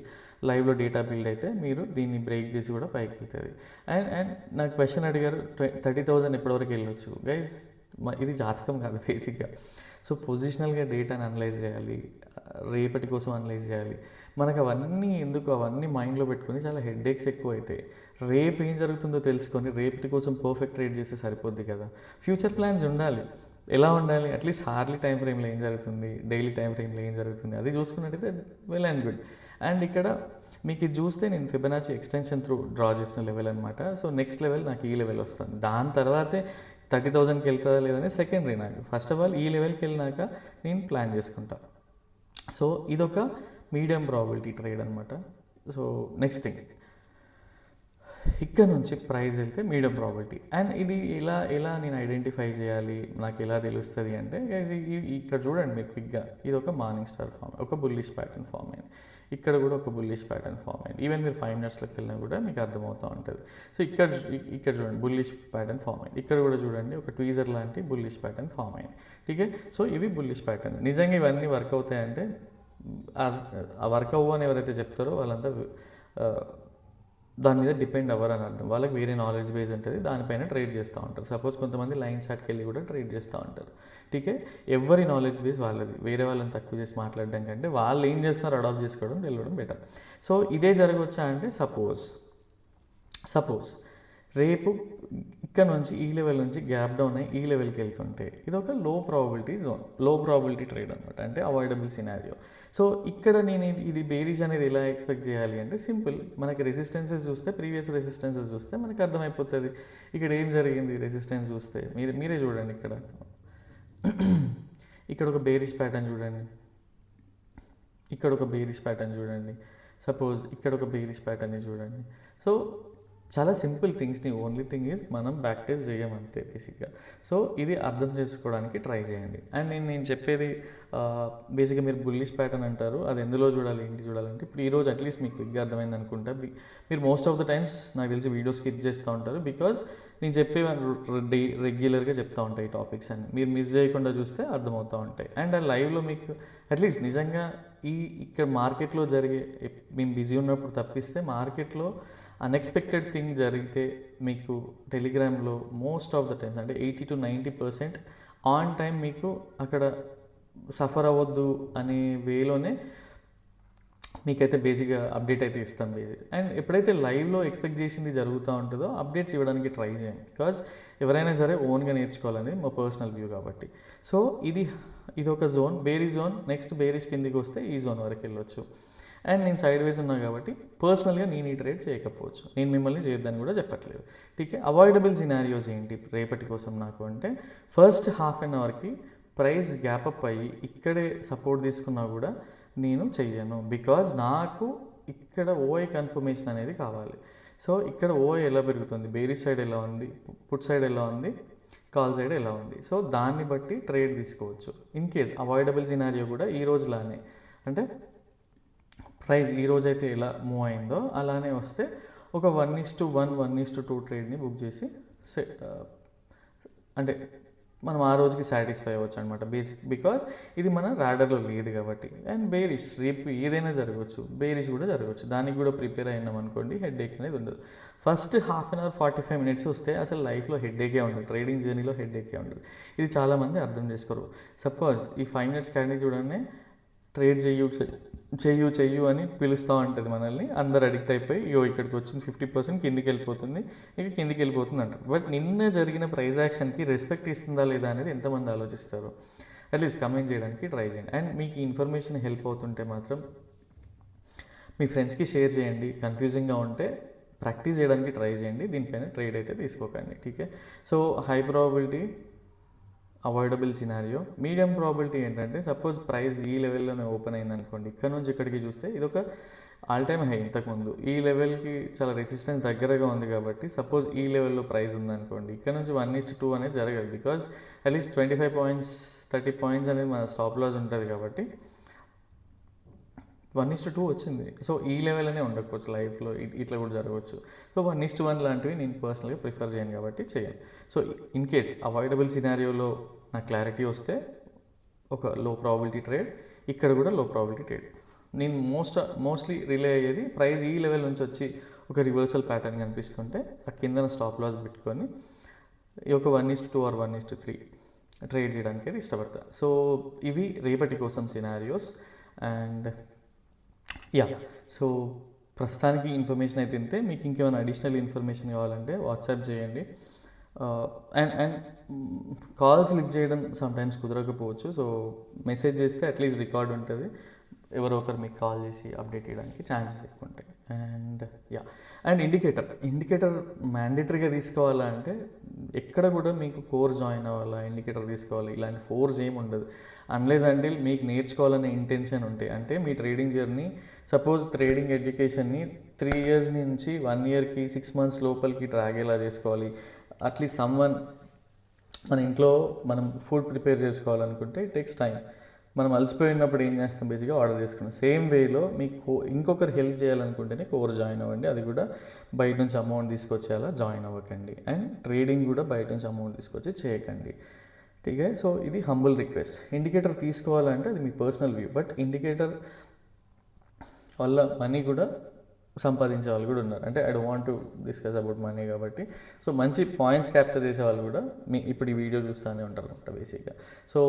లైవ్లో డేటా బిల్డ్ అయితే మీరు దీన్ని బ్రేక్ చేసి కూడా పైకి వెళ్తుంది. అండ్ నాకు క్వశ్చన్ అడిగారు 30,000 ఎప్పటివరకు వెళ్ళొచ్చు. గైస్ ఇది జాతకం కాదు బేసిక్గా. సో పొజిషనల్గా డేటాని అనలైజ్ చేయాలి, రేపటి కోసం అనలైజ్ చేయాలి. మనకు అవన్నీ మైండ్లో పెట్టుకొని చాలా హెడ్ఏక్స్ ఎక్కువ అవుతాయి. రేపు ఏం జరుగుతుందో తెలుసుకొని రేపటి కోసం పర్ఫెక్ట్ ట్రేడ్ చేస్తే సరిపోద్ది కదా. ఫ్యూచర్ ప్లాన్స్ ఉండాలి. ఎలా ఉండాలి? అట్లీస్ట్ హార్లీ టైం ఫ్రేమ్లో ఏం జరుగుతుంది, డైలీ టైం ఫ్రేమ్లో ఏం జరుగుతుంది అది చూసుకున్నట్టయితే వెల్ అండ్ గుడ్. అండ్ ఇక్కడ మీకు ఇది చూస్తే నేను ఫిబొనాచి ఎక్స్టెన్షన్ త్రూ డ్రా చేసిన లెవెల్ అనమాట. సో నెక్స్ట్ లెవెల్ నాకు ఈ లెవెల్ వస్తుంది. దాని తర్వాతే 30,000కి వెళ్తుందా లేదని సెకండరీ నాకు. ఫస్ట్ ఆఫ్ ఆల్ ఈ లెవెల్కి వెళ్ళినాక నేను ప్లాన్ చేసుకుంటాను. సో ఇదొక మీడియం ప్రాబిలిటీ ట్రేడ్ అనమాట. సో నెక్స్ట్ థింగ్, ఇక్కడ నుంచి ప్రైస్ వెళ్తే మీడియం ప్రాబిలిటీ. అండ్ ఇది ఎలా నేను ఐడెంటిఫై చేయాలి, నాకు ఎలా తెలుస్తుంది అంటే ఇక్కడ చూడండి మీరు క్విక్గా, ఇది ఒక మార్నింగ్ స్టార్ ఫామ్, ఒక బుల్లిష్ ప్యాటర్న్ ఫామ్ అయింది. ఇక్కడ కూడా ఒక బుల్లిష్ ప్యాటర్న్ ఫామ్ అయింది. ఈవెన్ మీరు 5 మినిట్స్లోకి వెళ్ళినా కూడా మీకు అర్థమవుతూ ఉంటుంది. సో ఇక్కడ చూడండి బుల్లిష్ ప్యాటర్న్ ఫామ్ అయింది. ఇక్కడ కూడా చూడండి ఒక ట్వీజర్ లాంటి బుల్లిష్ ప్యాటర్న్ ఫామ్ అయింది. ఠీకే. సో ఇవి బుల్లిష్ ప్యాటర్న్. నిజంగా ఇవన్నీ వర్క్ అవుతాయంటే ఆ వర్క్ అవ్వు అని ఎవరైతే చెప్తారో వాళ్ళంతా దాని మీద డిపెండ్ అవ్వరు అని అర్థం. వాళ్ళకి వేరే నాలెడ్జ్ బేస్ ఉంటుంది, దానిపైన ట్రేడ్ చేస్తూ ఉంటారు. సపోజ్ కొంతమంది లైన్ చాట్కి వెళ్ళి కూడా ట్రేడ్ చేస్తూ ఉంటారు. ఠీకే. ఎవరి నాలెడ్జ్ బేస్ వాళ్ళది. వేరే వాళ్ళని తక్కువ చేసి మాట్లాడడం కంటే వాళ్ళు ఏం చేస్తున్నారో అడాప్ట్ చేసుకోవడం తెలియడం బెటర్. సో ఇదే జరగవచ్చా అంటే సపోజ్ రేపు ఇక్కడ నుంచి ఈ లెవెల్ నుంచి గ్యాప్ డౌన్ అయ్యి ఈ లెవెల్కి వెళ్తుంటే ఇది ఒక లో ప్రాబిలిటీ జోన్, లో ప్రాబిలిటీ ట్రేడ్ అనమాట, అంటే అవాయిడబుల్ సినారియో. సో ఇక్కడ నేను ఇది బేరిష్ అనేది ఎలా ఎక్స్పెక్ట్ చేయాలి అంటే సింపుల్, మనకి రెసిస్టెన్సెస్ చూస్తే ప్రీవియస్ రెసిస్టెన్సెస్ చూస్తే మనకి అర్థమైపోతుంది ఇక్కడ ఏం జరిగింది. రెసిస్టెన్స్ చూస్తే మీరే చూడండి, ఇక్కడ ఒక బేరిష్ ప్యాటర్న్ చూడండి, ఇక్కడ ఒక బేరిష్ ప్యాటర్న్ చూడండి, సపోజ్ ఇక్కడ ఒక బేరిష్ ప్యాటర్న్ని చూడండి. సో చాలా సింపుల్ థింగ్స్ని, ఓన్లీ థింగ్ ఈజ్ మనం బ్యాక్ టెస్ట్ చేయమంతే బేసిక్గా. సో ఇది అర్థం చేసుకోవడానికి ట్రై చేయండి. అండ్ నేను చెప్పేది బేసిక్గా మీరు బుల్లిష్ ప్యాటర్న్ అంటారు, అది ఎందులో చూడాలి ఏంటి చూడాలంటే ఇప్పుడు ఈరోజు అట్లీస్ట్ మీకు క్లిక్గా అర్థమైంది అనుకుంటా. మీరు మోస్ట్ ఆఫ్ ద టైమ్స్ నాకు తెలిసి వీడియో స్కిప్ చేస్తూ ఉంటారు, బికాజ్ నేను చెప్పే రెగ్యులర్గా చెప్తూ ఉంటాయి ఈ టాపిక్స్ అన్ని. మీరు మిస్ చేయకుండా చూస్తే అర్థమవుతూ ఉంటాయి. అండ్ ఆ లైవ్లో మీకు అట్లీస్ట్ నిజంగా ఇక్కడ మార్కెట్లో జరిగే, మేము బిజీ ఉన్నప్పుడు తప్పిస్తే మార్కెట్లో అన్ఎక్స్పెక్టెడ్ థింగ్ జరిగితే మీకు టెలిగ్రామ్లో మోస్ట్ ఆఫ్ ద టైమ్స్ అంటే 80 to 90% ఆన్ టైం మీకు అక్కడ సఫర్ అవ్వద్దు అనే వేలోనే మీకైతే బేసిక్గా అప్డేట్ అయితే ఇస్తాం బేసిక్. అండ్ ఎప్పుడైతే లైవ్లో ఎక్స్పెక్ట్ చేసింది జరుగుతూ ఉంటుందో అప్డేట్స్ ఇవ్వడానికి ట్రై చేయండి, బికాజ్ ఎవరైనా సరే ఓన్గా నేర్చుకోవాలని మా పర్సనల్ వ్యూ కాబట్టి. సో ఇది ఒక జోన్, బేరీ జోన్. నెక్స్ట్ బేరిష్ కిందికి వస్తే ఈ జోన్ వరకు వెళ్ళొచ్చు. అండ్ నేను సైడ్ వేస్ ఉన్నా కాబట్టి పర్సనల్గా నేను ఈ ట్రేడ్ చేయకపోవచ్చు, నేను మిమ్మల్ని చేయొద్దని కూడా చెప్పట్లేదు. ఠీకే. అవాయిడబుల్ సినారియోస్ ఏంటి రేపటి కోసం నాకు అంటే, ఫస్ట్ హాఫ్ అన్ అవర్కి ప్రైస్ గ్యాప్ అప్ అయ్యి ఇక్కడే సపోర్ట్ తీసుకున్నా కూడా నేను చెయ్యను, బికాజ్ నాకు ఇక్కడ ఓఐ కన్ఫర్మేషన్ అనేది కావాలి. సో ఇక్కడ ఓఐ ఎలా పెరుగుతుంది, బేరిష్ సైడ్ ఎలా ఉంది, పుట్ సైడ్ ఎలా ఉంది, కాల్ సైడ్ ఎలా ఉంది, సో దాన్ని బట్టి ట్రేడ్ తీసుకోవచ్చు. ఇన్ కేస్ అవాయిడబుల్ సినారియో కూడా ఈ రోజులానే, అంటే ప్రైస్ ఈ రోజైతే ఎలా మూవ్ అయిందో అలానే వస్తే ఒక 1:1, 1:2 ట్రేడ్ని బుక్ చేసి అంటే మనం ఆ రోజుకి సాటిస్ఫై అవ్వచ్చు అనమాట బేసిక్, బికాజ్ ఇది మన రాడర్లో లేదు కాబట్టి. అండ్ బేరిష్ రేపు ఏదైనా జరగవచ్చు, బేరిష్ కూడా జరగవచ్చు, దానికి కూడా ప్రిపేర్ అయినాం అనుకోండి హెడ్ఏక్ అనేది ఉండదు. First half an hour 45 minutes వస్తే అసలు లైఫ్లో హెడ్ఏకే ఉండదు, ట్రేడింగ్ జర్నీలో హెడ్ఏకే ఉండదు. ఇది చాలామంది అర్థం చేసుకోరు. సపోజ్ ఈ 5 minutes క్యాండిల్ చూడండి, ట్రేడ్ చెయ్యు అని పిలుస్తూ ఉంటుంది మనల్ని, అందరు అడిక్ట్ అయిపోయి ఇక్కడికి వచ్చింది 50% కిందికి వెళ్ళిపోతుంది, కిందికి వెళ్ళిపోతుంది అంటారు. బట్ నిన్న జరిగిన ప్రైజ్ యాక్షన్కి రెస్పెక్ట్ ఇస్తుందా లేదా అనేది ఎంతమంది ఆలోచిస్తారు? అట్లీస్ట్ కమెంట్ చేయడానికి ట్రై చేయండి. అండ్ మీకు ఇన్ఫర్మేషన్ హెల్ప్ అవుతుంటే మాత్రం మీ ఫ్రెండ్స్కి షేర్ చేయండి. కన్ఫ్యూజింగ్గా ఉంటే ప్రాక్టీస్ చేయడానికి ట్రై చేయండి, దీనిపైన ట్రేడ్ అయితే తీసుకోకండి. ఠీకే. So high probability avoidable scenario. Medium probability ఏంటంటే, సపోజ్ ప్రైస్ ఈ లెవెల్లోనే ఓపెన్ అయింది అనుకోండి, ఇక్కడ నుంచి ఇక్కడికి చూస్తే ఇది ఒక ఆల్ టైమ్ హై. ఇంతకుముందు ఈ లెవెల్కి చాలా రెసిస్టెన్స్ దగ్గరగా ఉంది కాబట్టి సపోజ్ ఈ లెవెల్లో ప్రైస్ ఉందనుకోండి, ఇక్కడ నుంచి 1:2 అనేది జరగదు, బికాజ్ అట్లీస్ట్ 25 points 30 points అనేది మన స్టాప్ లాస్ ఉంటుంది కాబట్టి 1:2 వచ్చింది. సో ఈ లెవెల్లోనే ఉండకపోవచ్చు, లైఫ్లో ఇట్లా కూడా జరగవచ్చు. సో 1:1 లాంటివి నేను పర్సనల్గా ప్రిఫర్ చేయను కాబట్టి చేయండి. సో ఇన్ కేస్ అవాయిడబుల్ సినారియోలో నాకు క్లారిటీ వస్తే ఒక లో ప్రాబిలిటీ ట్రేడ్, ఇక్కడ కూడా లో ప్రాబిలిటీ ట్రేడ్. నేను మోస్ట్లీ రిలే అయ్యేది ప్రైస్ ఈ లెవెల్ నుంచి వచ్చి ఒక రివర్సల్ ప్యాటర్న్ కనిపిస్తుంటే ఆ కింద స్టాప్ లాస్ పెట్టుకొని ఈ ఒక 1:2 or 1:3 ట్రేడ్ చేయడానికి అయితే ఇష్టపడతా. సో ఇవి రేపటి కోసం సినారియోస్. అండ్ సో ప్రస్తుతానికి ఇన్ఫర్మేషన్ అయితే ఇంతే. మీకు ఇంకేమైనా అడిషనల్ ఇన్ఫర్మేషన్ కావాలంటే వాట్సాప్ చేయండి. అండ్ కాల్స్ లిఫ్ట్ చేయడం సమ్టైమ్స్ కుదరకపోవచ్చు, సో మెసేజ్ చేస్తే అట్లీస్ట్ రికార్డ్ ఉంటుంది, ఎవరో ఒకరు మీకు కాల్ చేసి అప్డేట్ చేయడానికి ఛాన్సెస్ ఎక్కువ ఉంటాయి. అండ్ ఇండికేటర్ మ్యాండేటరీగా తీసుకోవాలంటే ఎక్కడ కూడా మీకు కోర్స్ జాయిన్ అవ్వాలా, ఇండికేటర్ తీసుకోవాలి ఇలాంటి ఫోర్స్ ఏమి ఉండదు, అన్లెస్ అంటిల్ మీకు నేర్చుకోవాలనే ఇంటెన్షన్ ఉంటాయి. అంటే మీ ట్రేడింగ్ జర్నీ, సపోజ్ ట్రేడింగ్ ఎడ్యుకేషన్ని 3 years నుంచి 1 yearకి 6 months లోపలికి ట్రాక్ ఎలా చేసుకోవాలి, అట్లీస్ట్ మన ఇంట్లో మనం ఫుడ్ ప్రిపేర్ చేసుకోవాలనుకుంటే ఇట్ టేక్స్ టైం. మనం అలసిపోయినప్పుడు ఏం చేస్తాం, బేసిక్గా ఆర్డర్ చేసుకున్నాం. సేమ్ వేలో మీకు ఇంకొకరు హెల్ప్ చేయాలనుకుంటేనే కోర్ జాయిన్ అవ్వండి. అది కూడా బయట నుంచి అమౌంట్ తీసుకొచ్చేలా జాయిన్ అవ్వకండి. అండ్ ట్రేడింగ్ కూడా బయట నుంచి అమౌంట్ తీసుకొచ్చి చేయకండి. ఠీకే. సో ఇది హంబుల్ రిక్వెస్ట్. ఇండికేటర్ తీసుకోవాలంటే అది మీ పర్సనల్ వ్యూ, బట్ ఇండికేటర్ వల్ల మనీ కూడా సంపాదించే వాళ్ళు కూడా ఉన్నారు. అంటే I don't want to discuss about money కాబట్టి. సో మంచి పాయింట్స్ క్యాప్చర్ చేసే వాళ్ళు కూడా ఇప్పుడు ఈ వీడియో చూస్తూనే ఉంటారు అనమాట బేసిక్గా. So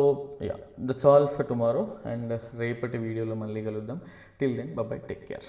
yeah, that's all for tomorrow. And రేపటి వీడియోలో మళ్ళీ కలుద్దాం. Till then bye, take care.